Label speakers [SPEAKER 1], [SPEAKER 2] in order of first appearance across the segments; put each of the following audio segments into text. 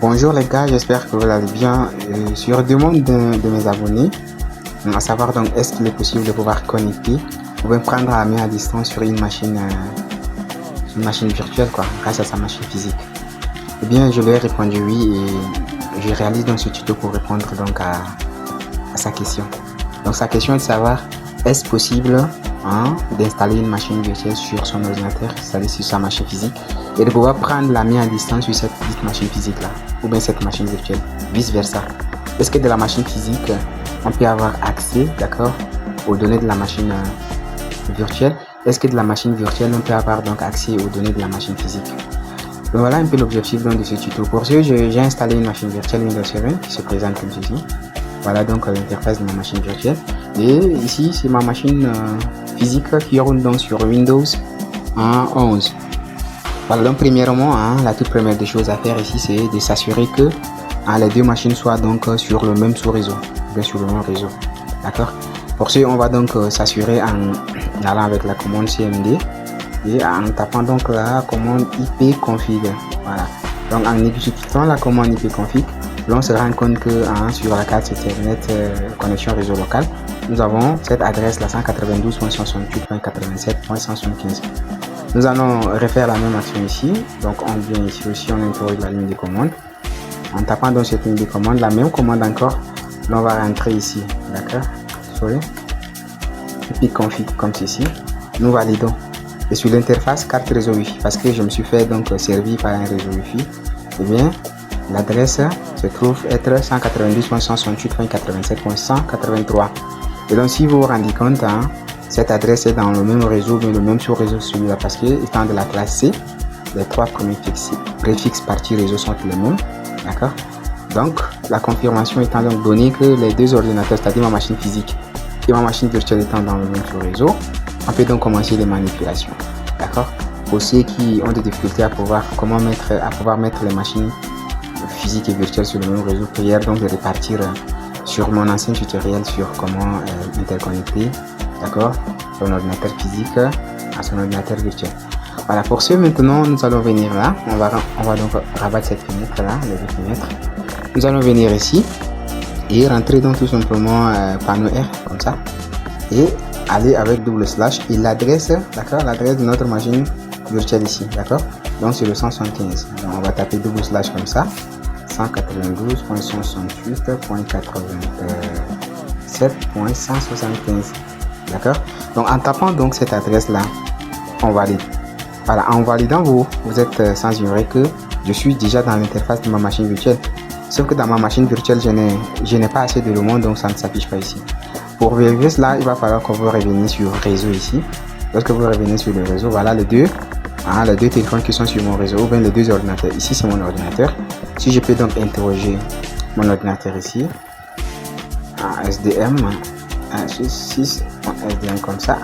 [SPEAKER 1] Bonjour les gars, j'espère que vous allez bien. Sur demande de mes abonnés, à savoir donc est-ce qu'il est possible de pouvoir connecter ou bien prendre la main à distance sur une machine virtuelle grâce à sa machine physique. Eh bien, je lui ai répondu oui et je réalise donc ce tuto pour répondre donc à sa question. Donc sa question est de savoir est-ce possible d'installer une machine virtuelle sur son ordinateur, c'est-à-dire sur sa machine physique, et de pouvoir prendre la main à distance sur cette petite machine physique là, ou bien cette machine virtuelle, vice versa. Est-ce que de la machine physique, on peut avoir accès, d'accord, aux données de la machine virtuelle? Est-ce que de la machine virtuelle, on peut avoir donc accès aux données de la machine physique? Donc voilà un peu l'objectif de ce tuto. Pour ce, j'ai installé une machine virtuelle Windows 7 qui se présente comme ceci. Voilà donc l'interface de ma machine virtuelle. Et ici, c'est ma machine physique qui roule donc sur Windows 11. Voilà, donc premièrement, la toute première des choses à faire ici, c'est de s'assurer que les deux machines soient donc sur le même sous-réseau, bien sur le même réseau. D'accord. Pour ce, on va donc s'assurer en allant avec la commande cmd et en tapant donc la commande ipconfig. Voilà. Donc en exécutant la commande ipconfig, on se rend compte que sur la carte internet connexion réseau local, nous avons cette adresse là 192.168.87.175. Nous allons refaire la même action ici. Donc on vient ici aussi, on introduit la ligne de commande. En tapant dans cette ligne de commande, la même commande encore, là on va rentrer ici, d'accord, ipconfig comme ceci. Nous validons. Et sur l'interface carte réseau Wi-Fi, parce que je me suis fait donc servi par un réseau Wi-Fi, et bien l'adresse se trouve être 192.168.87.183. et donc si vous vous rendez compte, cette adresse est dans le même réseau, mais le même sous-réseau celui-là, parce que étant de la classe C, les trois premiers préfixes partie réseau sont les mêmes, d'accord. Donc la confirmation étant donc donnée que les deux ordinateurs, c'est-à-dire ma machine physique et ma machine virtuelle étant dans le même sous-réseau, on peut donc commencer les manipulations, d'accord. Pour ceux qui ont des difficultés à pouvoir mettre les machines physiques et virtuelles sur le même réseau, prière donc de répartir sur mon ancien tutoriel sur comment interconnecter, d'accord, son ordinateur physique à son ordinateur virtuel. Voilà, pour ce, maintenant nous allons venir là, on va donc rabattre cette fenêtre là, les deux fenêtres. Nous allons venir ici et rentrer donc tout simplement panneau R comme ça et aller avec double slash et l'adresse, d'accord, l'adresse de notre machine virtuelle ici, d'accord. Donc c'est le 175. Donc, on va taper double slash comme ça, 192.168.87.175, d'accord. Donc en tapant donc cette adresse là, on valide. Voilà, en validant vous êtes sans ignorer que je suis déjà dans l'interface de ma machine virtuelle. Sauf que dans ma machine virtuelle, je n'ai pas assez d'éléments, donc ça ne s'affiche pas ici. Pour vérifier cela, il va falloir que vous reveniez sur réseau ici. Lorsque vous revenez sur le réseau, voilà les deux téléphones qui sont sur mon réseau, ou bien les deux ordinateurs. Ici c'est mon ordinateur. Si je peux donc interroger mon ordinateur ici, SDM 166 SDM comme ça.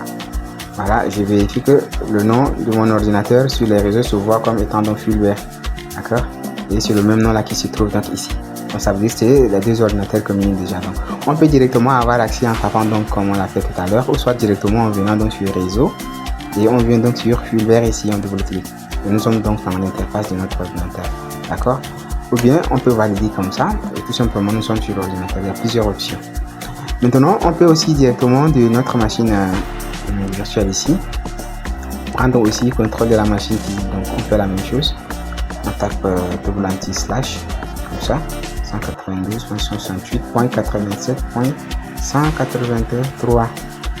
[SPEAKER 1] Voilà, je vérifie que le nom de mon ordinateur sur les réseaux se voit comme étant donc Fulbert, d'accord. Et c'est le même nom là qui se trouve donc ici. Donc ça veut dire que c'est les deux ordinateurs communiquent déjà. Donc on peut directement avoir accès en tapant donc comme on l'a fait tout à l'heure, ou soit directement en venant donc sur réseau et on vient donc sur Fulbert ici en double clic. Et nous sommes donc dans l'interface de notre ordinateur, d'accord. Ou bien on peut valider comme ça et tout simplement nous sommes sur l'ordinateur. Il y a plusieurs options. Maintenant on peut aussi directement de notre machine virtuelle ici prendre aussi contrôle de la machine physique. Donc on fait la même chose. On tape double anti-slash comme ça, 192.168.87.183.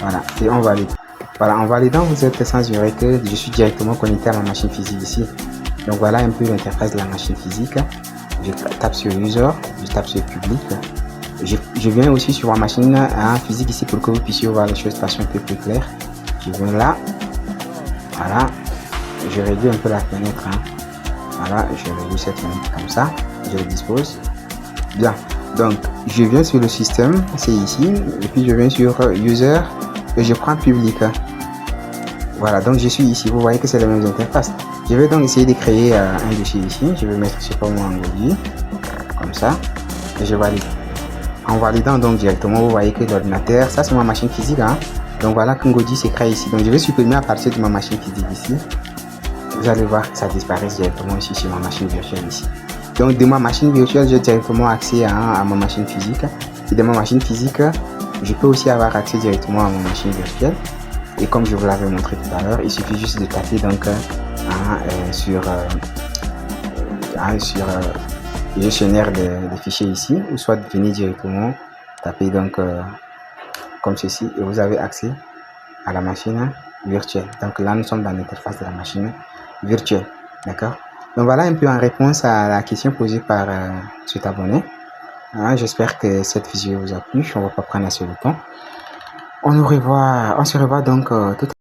[SPEAKER 1] Voilà, et on valide. Voilà, en validant, vous êtes sans ignorer que je suis directement connecté à la machine physique ici. Donc voilà un peu l'interface de la machine physique. Je tape sur user, je tape sur public. Je viens aussi sur ma machine physique ici pour que vous puissiez voir les choses de façon un peu plus claire. Je viens là, voilà, je réduis un peu la fenêtre. Voilà, je réduis cette fenêtre comme ça, je le dispose. Bien, donc je viens sur le système, c'est ici, et puis je viens sur user et je prends public. Voilà, donc je suis ici, vous voyez que c'est la même interface. Je vais donc essayer de créer un dossier ici, je vais mettre, je sais pas moi, Angolie, comme ça, et je valide. En validant donc directement, vous voyez que l'ordinateur, ça c'est ma machine physique, donc voilà que Ngodi s'est créé ici. Donc je vais supprimer à partir de ma machine physique ici. Vous allez voir que ça disparaît directement ici sur ma machine virtuelle ici. Donc de ma machine virtuelle, j'ai directement accès à ma machine physique. Et de ma machine physique, je peux aussi avoir accès directement à ma machine virtuelle. Et comme je vous l'avais montré tout à l'heure, il suffit juste de taper donc sur le gestionnaire de fichiers ici, ou soit de venir directement taper donc comme ceci, et vous avez accès à la machine virtuelle. Donc là, nous sommes dans l'interface de la machine virtuelle. D'accord? Donc voilà un peu en réponse à la question posée par cet abonné. J'espère que cette vidéo vous a plu. On ne va pas prendre assez de temps. On se revoit donc tout à l'heure.